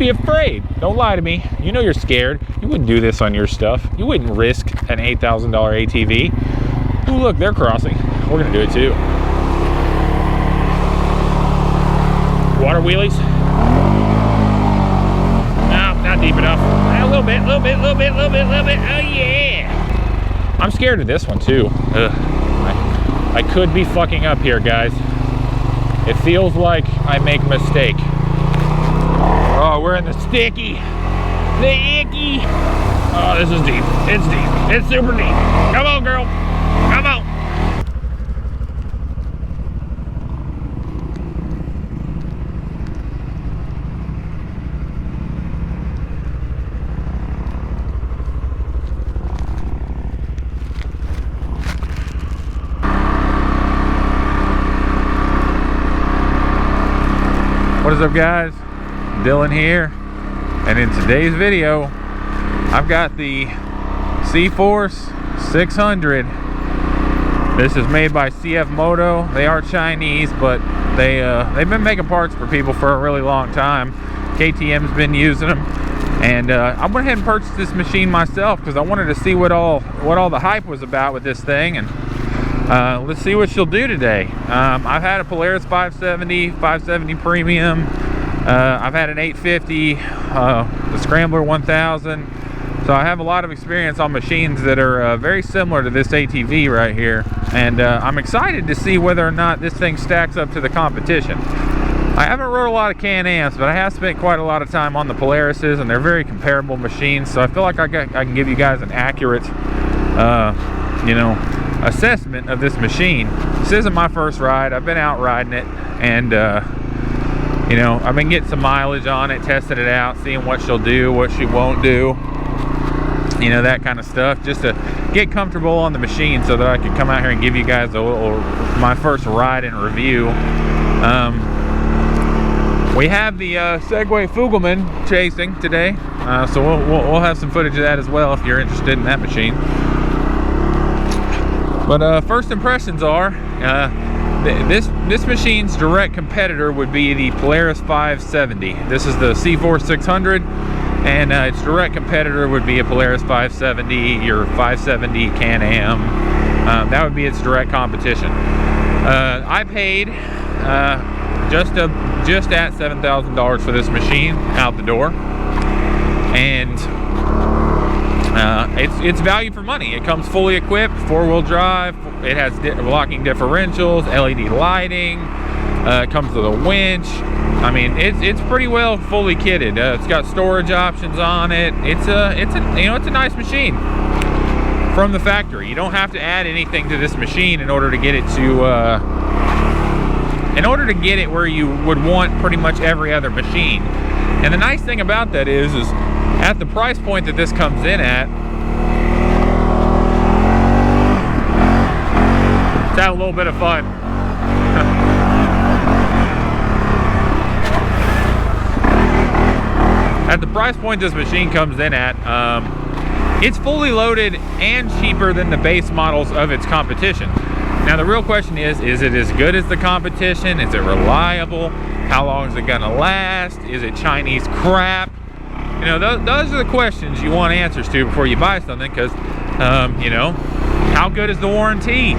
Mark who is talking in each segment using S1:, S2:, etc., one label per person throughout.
S1: be afraid. Don't lie to me. You know you're scared. You wouldn't do this on your stuff. You wouldn't risk an $8,000 ATV. Ooh, look, they're crossing. We're gonna do it too. Water wheelies. No, not deep enough. A little bit, little bit, little bit, little bit, little bit. Oh yeah. I'm scared of this one too. Ugh. I could be fucking up here, guys. It feels like I make a mistake. Oh, we're in the sticky, the icky. Oh, this is deep. It's deep. It's super deep. Come on, girl. Come on. What is up, guys? Dylan here, and in today's video I've got the Cforce 600. This is made by CF Moto. They are Chinese, but they've been making parts for people for a really long time. KTM's been using them, and I went ahead and purchased this machine myself because I wanted to see what all the hype was about with this thing, and let's see what she'll do today. I've had a Polaris 570 Premium. I've had an 850, the Scrambler 1000. So I have a lot of experience on machines that are very similar to this ATV right here. And I'm excited to see whether or not this thing stacks up to the competition. I haven't rode a lot of Can-Ams, but I have spent quite a lot of time on the Polarises, and they're very comparable machines. So I feel like I can give you guys an accurate, assessment of this machine. This isn't my first ride. I've been out riding it, and I've been getting some mileage on it, testing it out, seeing what she'll do, what she won't do, that kind of stuff, just to get comfortable on the machine so that I can come out here and give you guys my first ride and review. We have the Segway Fugleman chasing today, so we'll have some footage of that as well if you're interested in that machine. But first impressions are, this machine's direct competitor would be the Polaris 570. This is the Cforce 600, and its direct competitor would be a Polaris 570, your 570 Can-Am. That would be its direct competition. I paid just at $7,000 for this machine out the door, and it's value for money. It comes fully equipped, 4-wheel drive. It has locking differentials, LED lighting. It comes with a winch. I mean, it's pretty well fully kitted. It's got storage options on it. It's a nice machine from the factory. You don't have to add anything to this machine in order to get it where you would want pretty much every other machine. And the nice thing about that is at the price point that this comes in at, let's have a little bit of fun. At the price point this machine comes in at, it's fully loaded and cheaper than the base models of its competition. Now the real question is it as good as the competition? Is it reliable? How long is it gonna last? Is it Chinese crap? Those are the questions you want answers to before you buy something, because how good is the warranty?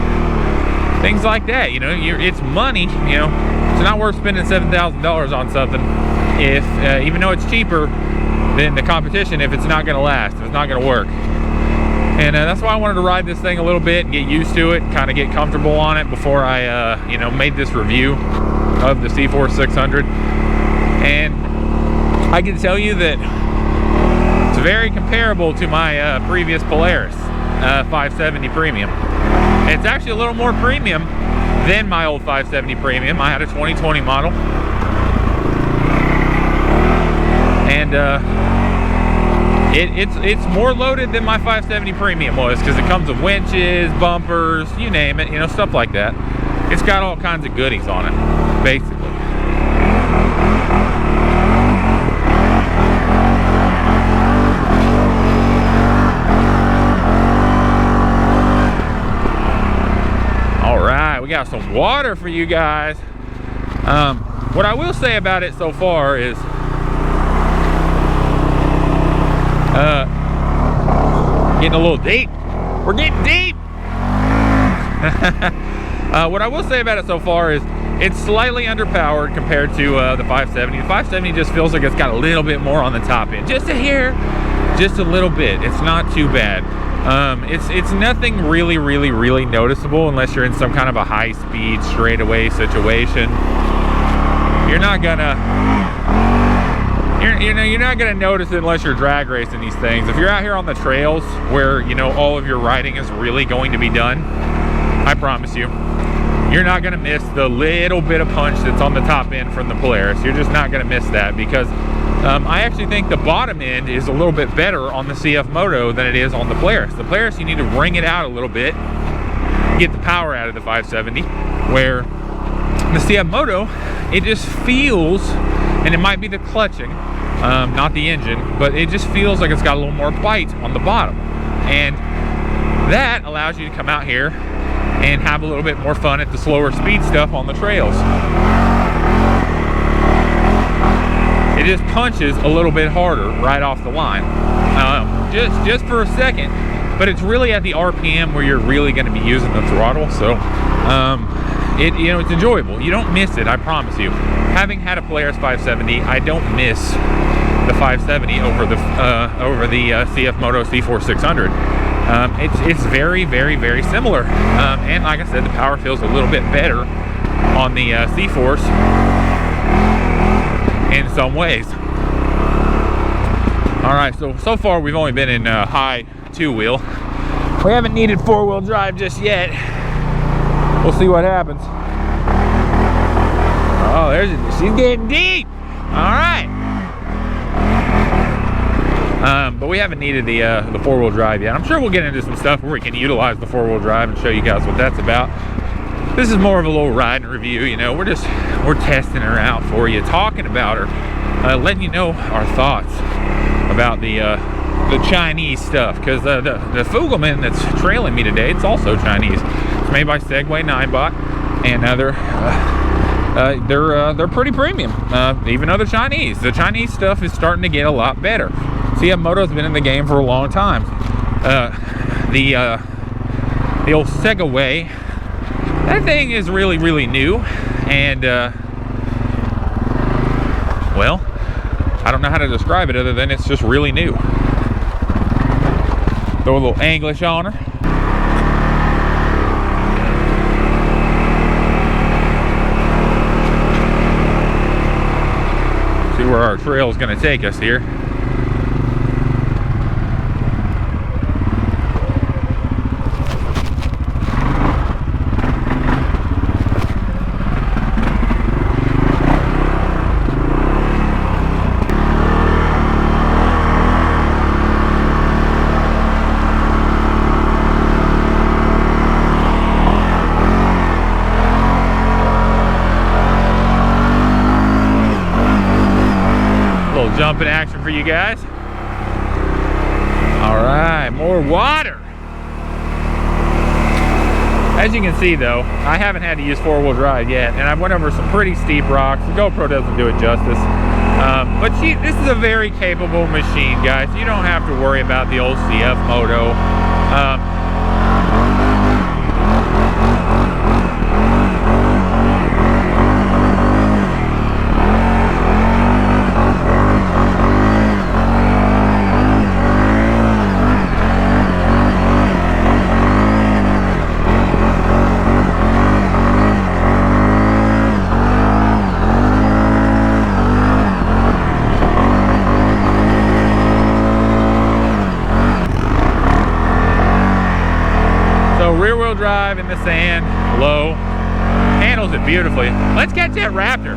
S1: Things like that. It's money. It's not worth spending $7,000 on something if even though it's cheaper than the competition, if it's not going to last, if it's not going to work. And that's why I wanted to ride this thing a little bit and get used to it, kind of get comfortable on it before I made this review of the Cforce 600. And I can tell you that it's very comparable to my previous Polaris 570 Premium. It's actually a little more premium than my old 570 Premium. I had a 2020 model, and it's more loaded than my 570 Premium was, because it comes with winches, bumpers, you name it, stuff like that. It's got all kinds of goodies on it, basically. We got some water for you guys. What I will say about it so far is Getting a little deep. We're getting deep. What I will say about it so far is it's slightly underpowered compared to the 570. The 570 just feels like it's got a little bit more on the top end. Just a hair, just a little bit. It's not too bad. It's nothing really noticeable unless you're in some kind of a high-speed straightaway situation. You're not gonna notice it unless you're drag racing these things. If you're out here on the trails where all of your riding is really going to be done, I promise you, you're not gonna miss the little bit of punch that's on the top end from the Polaris. You're just not gonna miss that, because I actually think the bottom end is a little bit better on the CF Moto than it is on the Polaris. The Polaris, you need to wring it out a little bit, get the power out of the 570, where the CF Moto, it just feels, and it might be the clutching, not the engine, but it just feels like it's got a little more bite on the bottom. And that allows you to come out here and have a little bit more fun at the slower speed stuff on the trails. It just punches a little bit harder right off the line, just for a second, but it's really at the RPM where you're really going to be using the throttle. So it's enjoyable. You don't miss it, I promise you. Having had a Polaris 570, I don't miss the 570 over the CF Moto C4 600. It's very similar, and like I said, the power feels a little bit better on the Cforce in some ways. All right, so far we've only been in high two-wheel. We haven't needed four-wheel drive just yet. We'll see what happens. Oh, she's getting deep. All right. But we haven't needed the four-wheel drive yet. I'm sure we'll get into some stuff where we can utilize the four-wheel drive and show you guys what that's about. This is more of a little ride and review. We're testing her out for you, talking about her, letting you know our thoughts about the Chinese stuff. Because the Fugleman that's trailing me today, it's also Chinese. It's made by Segway 9bot, and they're pretty premium, even though they're Chinese. The Chinese stuff is starting to get a lot better. CF Moto's been in the game for a long time. The old Segway, that thing is really new, and well, I don't know how to describe it other than it's just really new. Throw a little English on her. See where our trail is going to take us here. Jumping action for you guys. All right, more water. As you can see though, I haven't had to use four-wheel drive yet, and I went over some pretty steep rocks. The GoPro doesn't do it justice. But this is a very capable machine, guys. You don't have to worry about the old CF Moto. Rear-wheel drive in the sand, low, handles it beautifully. Let's catch that Raptor.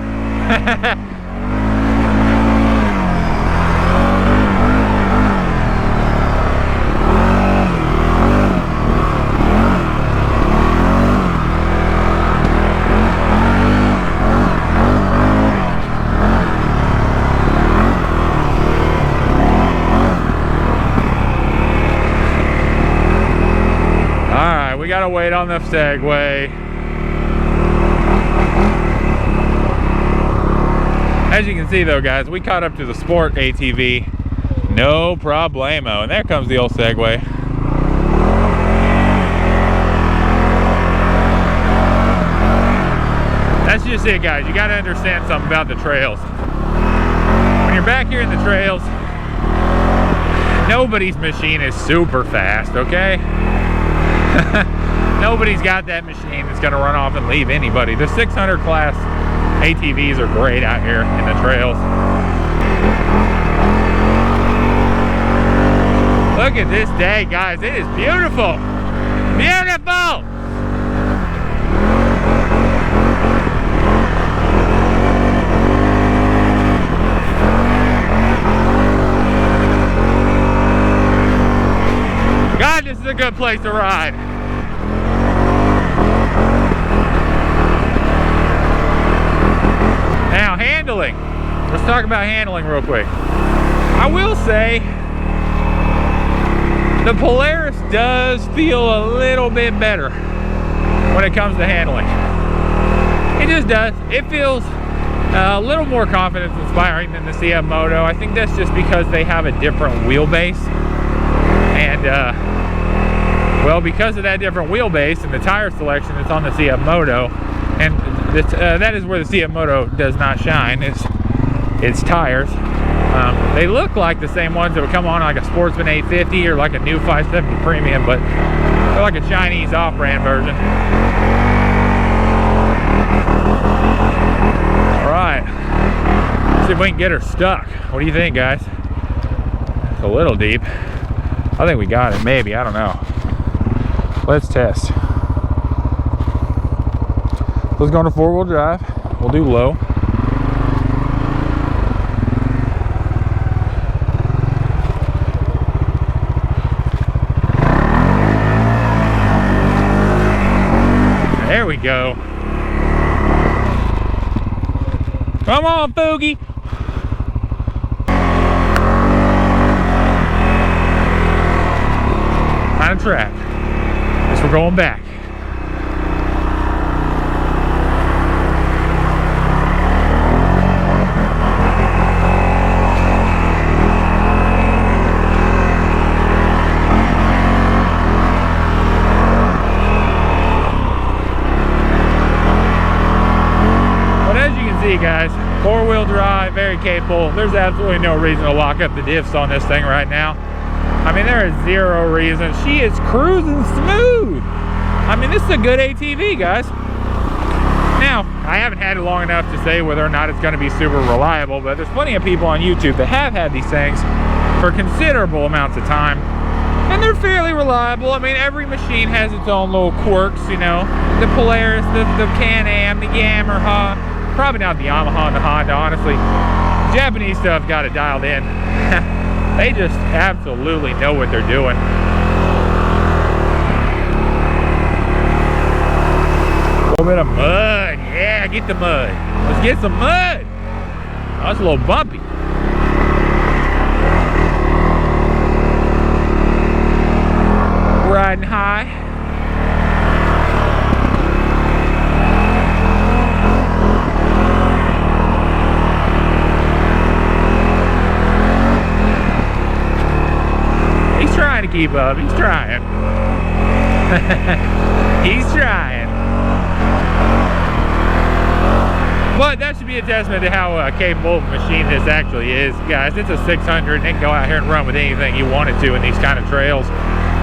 S1: We gotta wait on the Segway. As you can see though, guys, we caught up to the Sport ATV. No problemo. And there comes the old Segway. That's just it, guys. You got to understand something about the trails. When you're back here in the trails, nobody's machine is super fast, okay? Nobody's got that machine that's going to run off and leave anybody. The 600 class ATVs are great out here in the trails. Look at this day, guys. It is beautiful. Beautiful! God, this is a good place to ride. Now, handling. Let's talk about handling real quick. I will say, the Polaris does feel a little bit better when it comes to handling. It just does. It feels a little more confidence inspiring than the CF Moto. I think that's just because they have a different wheelbase. And, well, because of that different wheelbase and the tire selection that's on the CF Moto, and that is where the CF Moto does not shine, its tires. They look like the same ones that would come on like a Sportsman 850 or like a new 570 Premium, but they're like a Chinese off-brand version. All right, let's see if we can get her stuck. What do you think, guys? It's a little deep. I think we got it, maybe, I don't know. Let's test. Let's go into 4-wheel drive. We'll do low. There we go. Come on, Foogie. Out of track. Guess we're going back. Guys, 4-wheel drive, very capable. There's absolutely no reason to lock up the diffs on this thing right now. I mean, there is zero reason. She is cruising smooth. I mean, this is a good ATV, guys. Now, I haven't had it long enough to say whether or not it's going to be super reliable, but there's plenty of people on YouTube that have had these things for considerable amounts of time, and they're fairly reliable. I mean, every machine has its own little quirks, you know. The Polaris, the Can-Am, the Yamaha. Probably not the Yamaha and the Honda, honestly. Japanese stuff got it dialed in. They just absolutely know what they're doing. A little bit of mud. Yeah, get the mud. Let's get some mud. Oh, that's a little bumpy. Riding high. To keep up. He's trying. He's trying. But that should be a testament to how capable of a machine this actually is, guys. It's a 600 and it can go out here and run with anything you want it to in these kind of trails.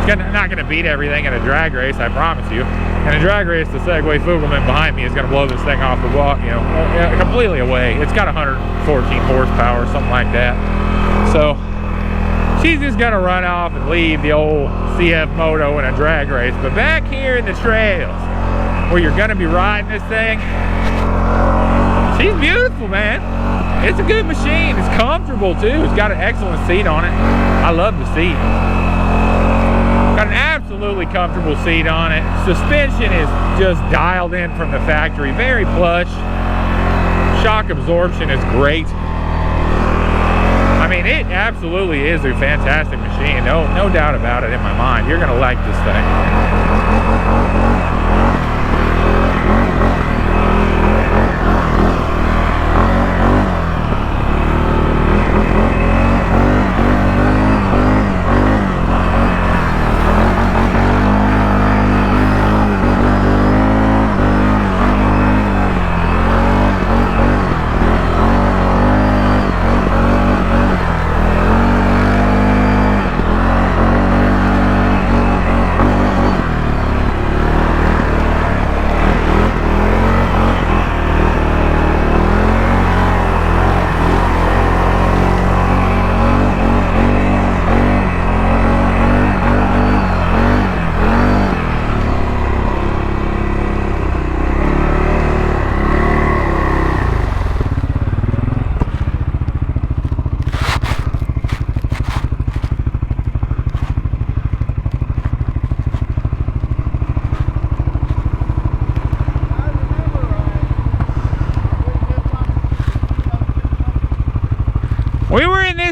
S1: It's not going to beat everything in a drag race, I promise you. In a drag race, the Segway Fugleman behind me is going to blow this thing off the wall, you know, completely away. It's got 114 horsepower, something like that. So she's just gonna run off and leave the old CF Moto in a drag race. But back here in the trails, where you're gonna be riding this thing, she's beautiful, man. It's a good machine. It's comfortable too. It's got an excellent seat on it. I love the seat. Got an absolutely comfortable seat on it. Suspension is just dialed in from the factory. Very plush. Shock absorption is great. I mean, it absolutely is a fantastic machine. No doubt about it in my mind. You're gonna like this thing.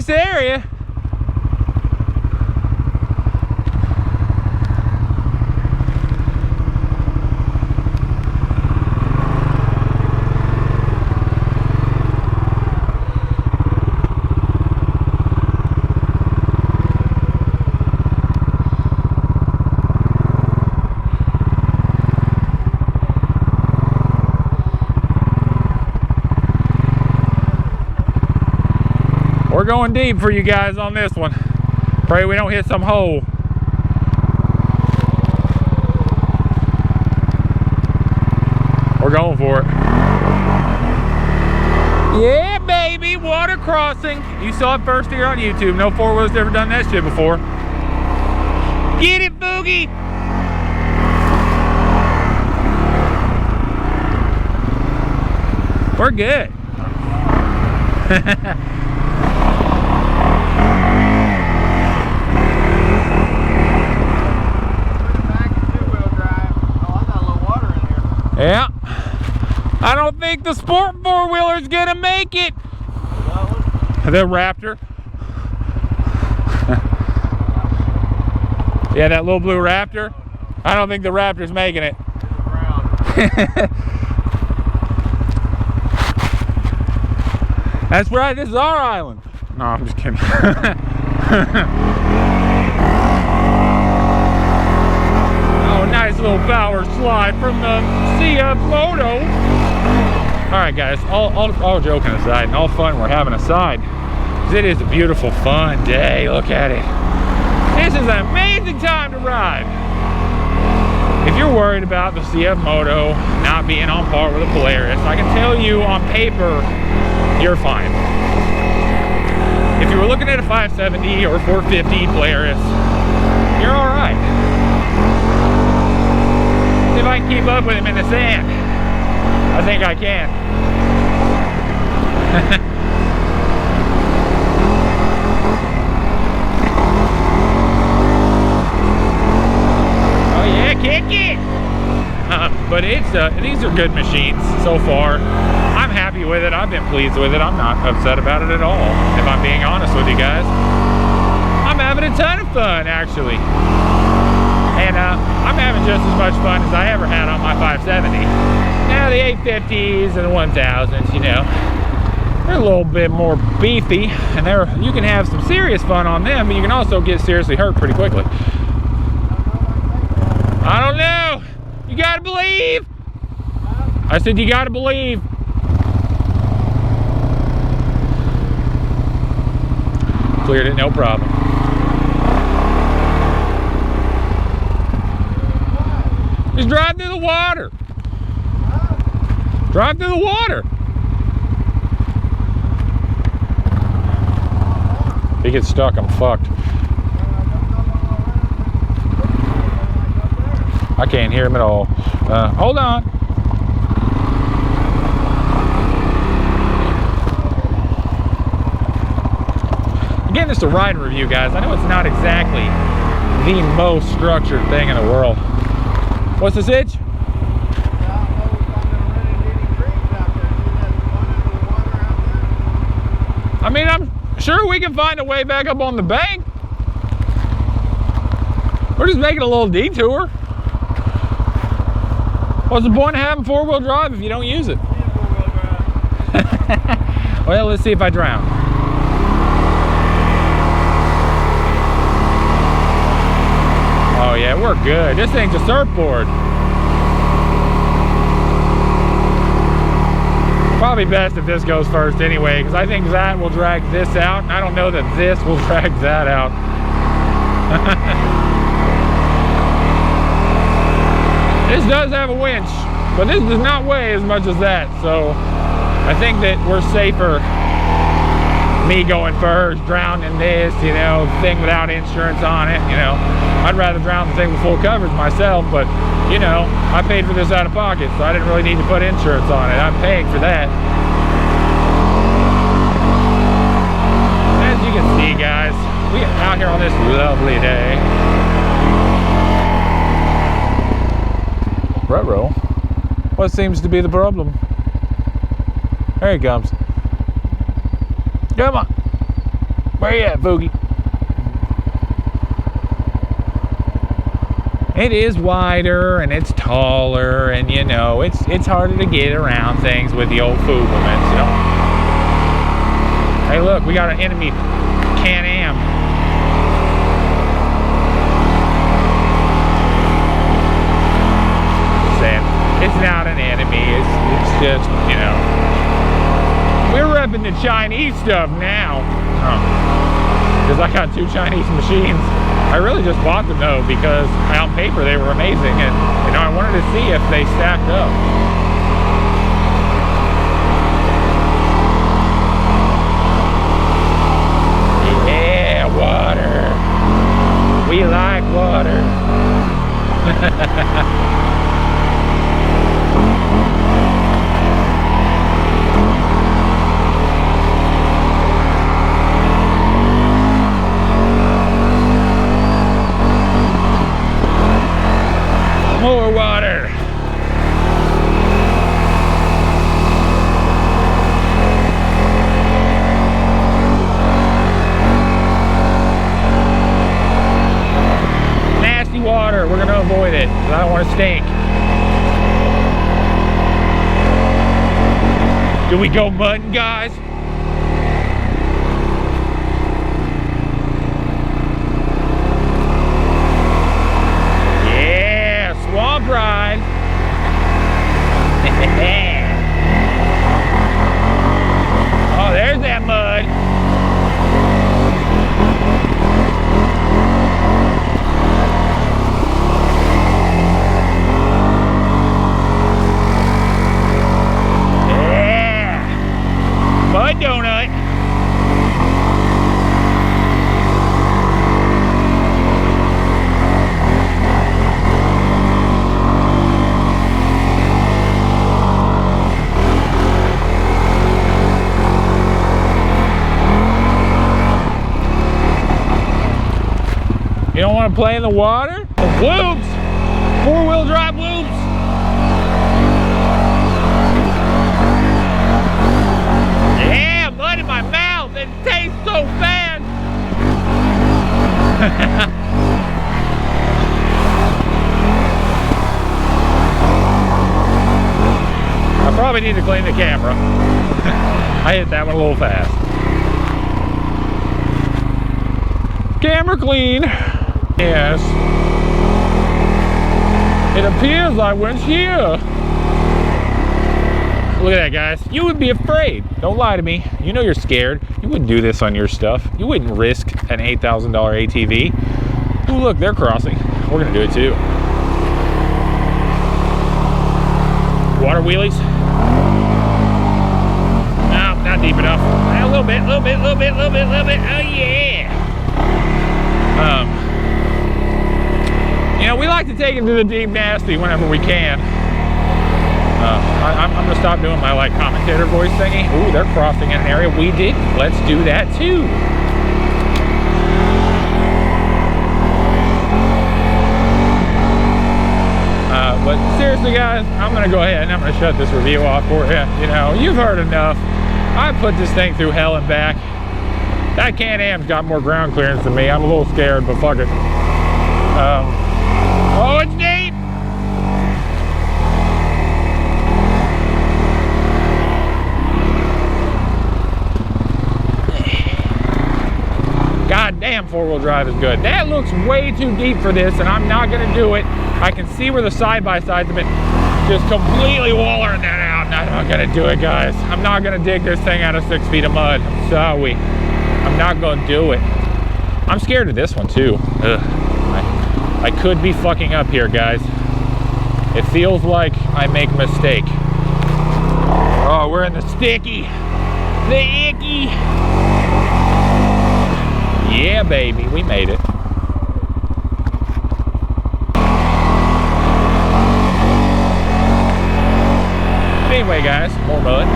S1: this area. We're going deep for you guys on this one. Pray we don't hit some hole. We're going for it. Yeah, baby, water crossing. You saw it first here on YouTube. No four-wheeler's ever done that shit before. Get it, Boogie! We're good. Yeah, I don't think the sport four-wheeler's gonna make it. The Raptor. Yeah, that little blue Raptor. I don't think the Raptor's making it. That's right, this is our island. No, I'm just kidding. Nice little power slide from the CF Moto. Alright guys, all joking aside and all fun we're having aside, it is a beautiful fun day. Look at it. This is an amazing time to ride. If you're worried about the CF Moto not being on par with a Polaris, I can tell you on paper, you're fine. If you were looking at a 570 or 450 Polaris, you're alright. If I can keep up with him in the sand, I think I can. Oh yeah, kick it! But it's these are good machines so far. I'm happy with it. I've been pleased with it. I'm not upset about it at all, if I'm being honest with you guys. I'm having a ton of fun, actually. And I'm having just as much fun as I ever had on my 570. Now the 850s and the 1000s, you know, they're a little bit more beefy, and you can have some serious fun on them, but you can also get seriously hurt pretty quickly. I don't know. You gotta believe. I said you gotta believe. Cleared it, no problem. Just drive through the water. Drive through the water. If he gets stuck, I'm fucked. I can't hear him at all. Hold on. Again, just a ride review, guys. I know it's not exactly the most structured thing in the world. What's the sitch? I mean, I'm sure we can find a way back up on the bank. We're just making a little detour. What's the point of having four-wheel drive if you don't use it? Well, let's see if I drown. Oh yeah, we're good. This thing's a surfboard. Probably best if this goes first anyway, because I think that will drag this out. I don't know that this will drag that out. This does have a winch, but this does not weigh as much as that, so I think that we're safer me going first, drowning this, you know, thing without insurance on it, you know. I'd rather drown the thing with full coverage myself, but, you know, I paid for this out of pocket, so I didn't really need to put insurance on it. I'm paying for that. As you can see, guys, we are out here on this lovely day. Ruh-roh. What seems to be the problem? There he comes. Come on. Where you at, Boogie? It is wider and it's taller, and you know, it's harder to get around things with the old Fugleman, so. Hey look, we got an enemy Can-Am. Saying, it's not an enemy, it's just, you know. We're repping the Chinese stuff now. Because I got 2 Chinese machines. I really just bought them though because on paper they were amazing, and you know, I wanted to see if they stacked up. Yeah, water. We like water. More water. Nasty water. We're gonna avoid it because I don't want to stink. Do we go mudding, guys? Swamp ride. Oh, there's that mud. Yeah. Mud donut. You don't want to play in the water? Whoops! 4-wheel drive whoops! Yeah, mud in my mouth! It tastes so bad! I probably need to clean the camera. I hit that one a little fast. Camera clean. Yes. It appears I went here. Look at that, guys. You would be afraid. Don't lie to me. You know you're scared. You wouldn't do this on your stuff. You wouldn't risk an $8,000 ATV. Ooh, look, they're crossing. We're gonna do it too. Water wheelies. No, not deep enough. A little bit, little bit, little bit, little bit, little bit. Oh yeah. You know, we like to take it to the deep nasty whenever we can. I'm gonna stop doing my like commentator voice thingy. Ooh, they're crossing in an area we didn't. Let's do that too. But seriously, guys, I'm gonna go ahead and I'm gonna shut this review off for you. You know, you've heard enough. I put this thing through hell and back. That Can-Am's got more ground clearance than me. I'm a little scared, but fuck it. Oh, it's deep! God damn, 4-wheel drive is good. That looks way too deep for this, and I'm not gonna do it. I can see where the side-by-sides have been just completely wallering that out, and I'm not gonna do it, guys. I'm not gonna dig this thing out of 6 feet of mud. I'm sorry. I'm not gonna do it. I'm scared of this one too. Ugh. I could be fucking up here, guys. It feels like I make a mistake. Oh, we're in the sticky, the icky. Yeah, baby, we made it. Anyway, guys, more mud.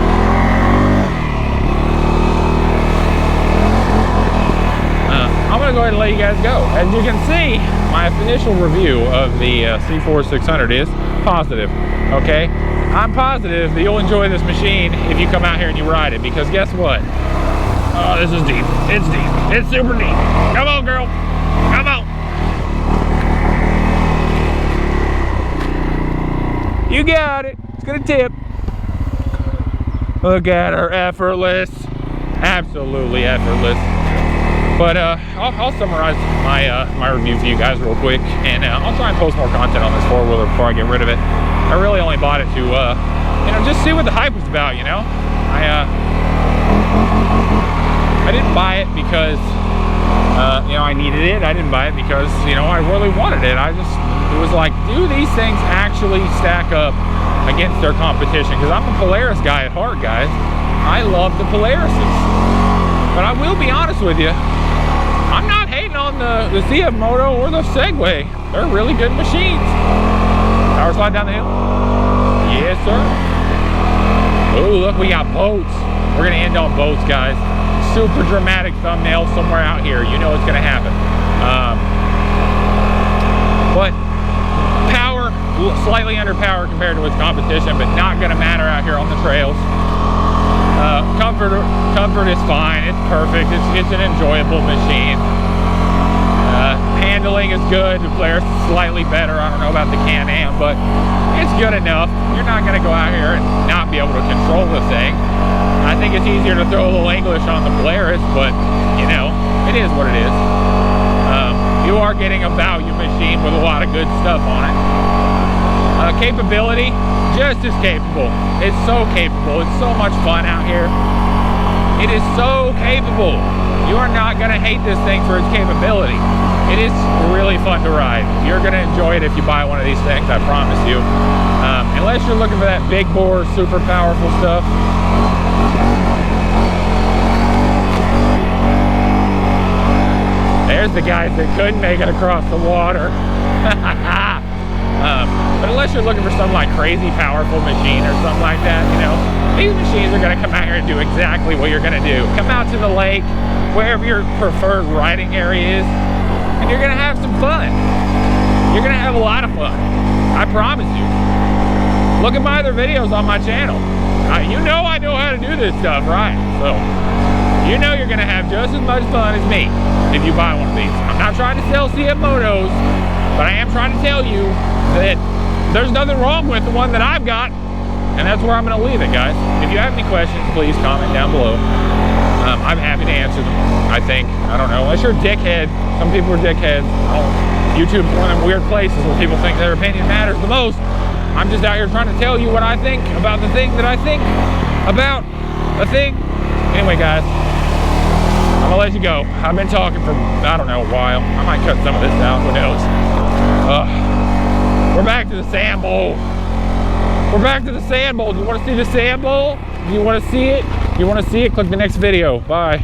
S1: I'm gonna go ahead and let you guys go. As you can see, my initial review of the Cforce 600 is positive, okay? I'm positive that you'll enjoy this machine if you come out here and you ride it, because guess what? Oh, this is deep. It's deep. It's super deep. Come on, girl. Come on. You got it. It's gonna tip. Look at her, effortless. Absolutely effortless. But I'll summarize my review for you guys real quick, and I'll try and post more content on this four-wheeler before I get rid of it. I really only bought it to, you know, just see what the hype was about, you know? I didn't buy it because, you know, I needed it. I didn't buy it because, you know, I really wanted it. It was like, do these things actually stack up against their competition? Because I'm a Polaris guy at heart, guys. I love the Polarises. But I will be honest with you, I'm not hating on the CF Moto or the Segway. They're really good machines. Power slide down the hill. Yes, sir. Oh, look, we got boats. We're gonna end on boats, guys. Super dramatic thumbnail somewhere out here. You know it's gonna happen. But power, slightly underpowered compared to its competition, but not gonna matter out here on the trails. Comfort is fine. It's perfect. It's an enjoyable machine. Handling is good. The Polaris is slightly better. I don't know about the Can-Am, but it's good enough. You're not going to go out here and not be able to control the thing. I think it's easier to throw a little English on the Polaris, but you know, it is what it is. You are getting a value machine with a lot of good stuff on it. Capability, just as capable. It's so capable. It's so much fun out here. It is so capable. You are not going to hate this thing for its capability. It is really fun to ride. You're going to enjoy it if you buy one of these things, I promise you. Unless you're looking for that big bore, super powerful stuff. There's the guys that couldn't make it across the water. But unless you're looking for some like crazy powerful machine or something like that, you know, these machines are going to come out here and do exactly what you're going to do. Come out to the lake, wherever your preferred riding area is, and you're going to have some fun. You're going to have a lot of fun. I promise you. Look at my other videos on my channel. You know I know how to do this stuff, right? So, you know you're going to have just as much fun as me if you buy one of these. I'm not trying to sell CF Motos, but I am trying to tell you that there's nothing wrong with the one that I've got, and that's where I'm going to leave it, guys. If you have any questions, please comment down below. I'm happy to answer them, I think. I don't know, unless you're a dickhead. Some people are dickheads. YouTube's one of them weird places where people think their opinion matters the most. I'm just out here trying to tell you what I think about the thing that I think about a thing. Anyway, guys, I'm gonna let you go. I've been talking for, I don't know, a while. I might cut some of this out, who knows. We're back to the sand bowl. We're back to the sand bowl. Do you want to see the sand bowl? Do you want to see it? If you want to see it, click the next video. Bye.